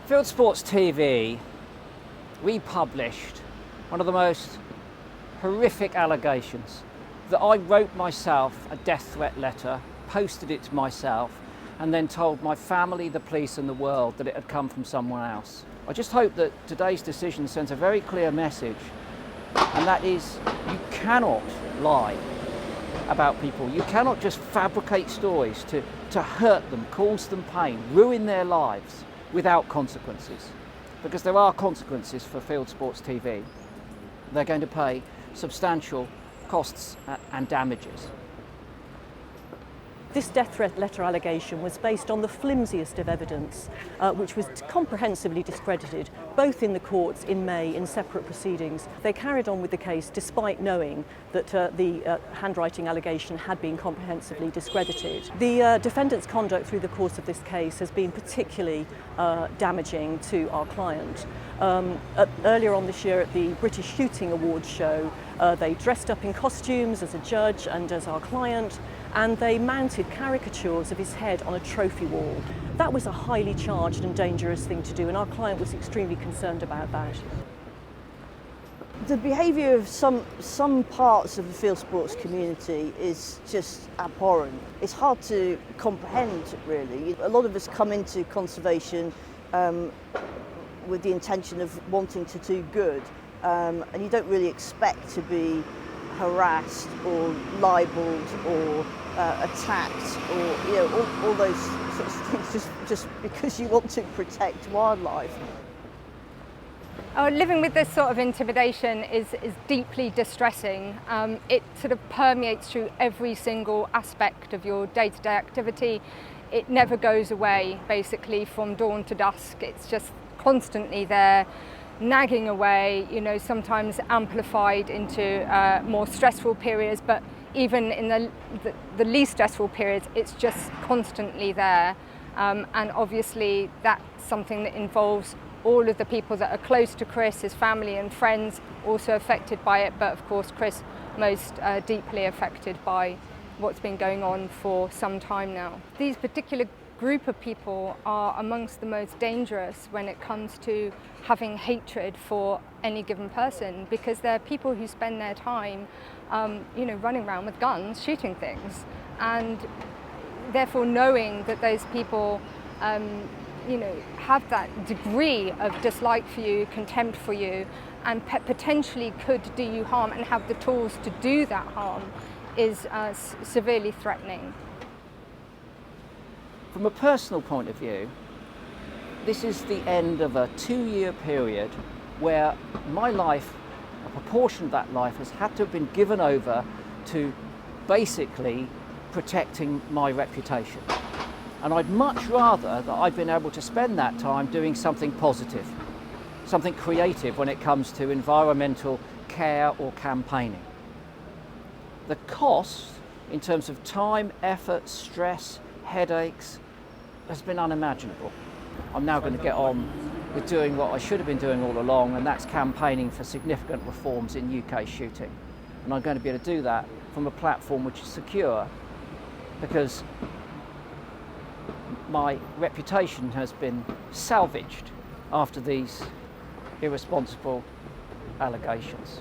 Fieldsports TV, we published one of the most horrific allegations that I wrote myself a death threat letter, posted it to myself, and then told my family, the police and the world that it had come from someone else. I just hope that today's decision sends a very clear message, and that is you cannot lie about people. You cannot just fabricate stories to hurt them, cause them pain, ruin their lives without consequences. Because there are consequences for Fieldsports TV. They're going to pay substantial costs and damages. This death threat letter allegation was based on the flimsiest of evidence, which was comprehensively discredited, both in the courts in May in separate proceedings. They carried on with the case despite knowing that the handwriting allegation had been comprehensively discredited. The defendant's conduct through the course of this case has been particularly damaging to our client. Earlier on this year at the British Shooting Awards show, they dressed up in costumes as a judge and as our client, and they mounted caricatures of his head on a trophy wall. That was a highly charged and dangerous thing to do, and our client was extremely concerned about that. The behaviour of some parts of the field sports community is just abhorrent. It's hard to comprehend, really. A lot of us come into conservation with the intention of wanting to do good, and you don't really expect to be harassed or libelled or attacked, or all those sorts of things just because you want to protect wildlife. Living with this sort of intimidation is deeply distressing. It sort of permeates through every single aspect of your day-to-day activity. It never goes away, basically, from dawn to dusk. It's just constantly there, nagging away, sometimes amplified into more stressful periods, but even in the least stressful periods, it's just constantly there. And obviously that's something that involves all of the people that are close to Chris, his family and friends, also affected by it, but of course Chris most deeply affected by what's been going on for some time now. These particular group of people are amongst the most dangerous when it comes to having hatred for any given person, because they're people who spend their time running around with guns shooting things, and therefore knowing that those people have that degree of dislike for you, contempt for you, and potentially could do you harm and have the tools to do that harm is severely threatening. From a personal point of view, this is the end of a 2-year period where my life, a proportion of that life, has had to have been given over to basically protecting my reputation. And I'd much rather that I'd been able to spend that time doing something positive, something creative when it comes to environmental care or campaigning. The cost in terms of time, effort, stress, headaches has been unimaginable. I'm now going to get on with doing what I should have been doing all along, and that's campaigning for significant reforms in UK shooting. And I'm going to be able to do that from a platform which is secure, because my reputation has been salvaged after these irresponsible allegations.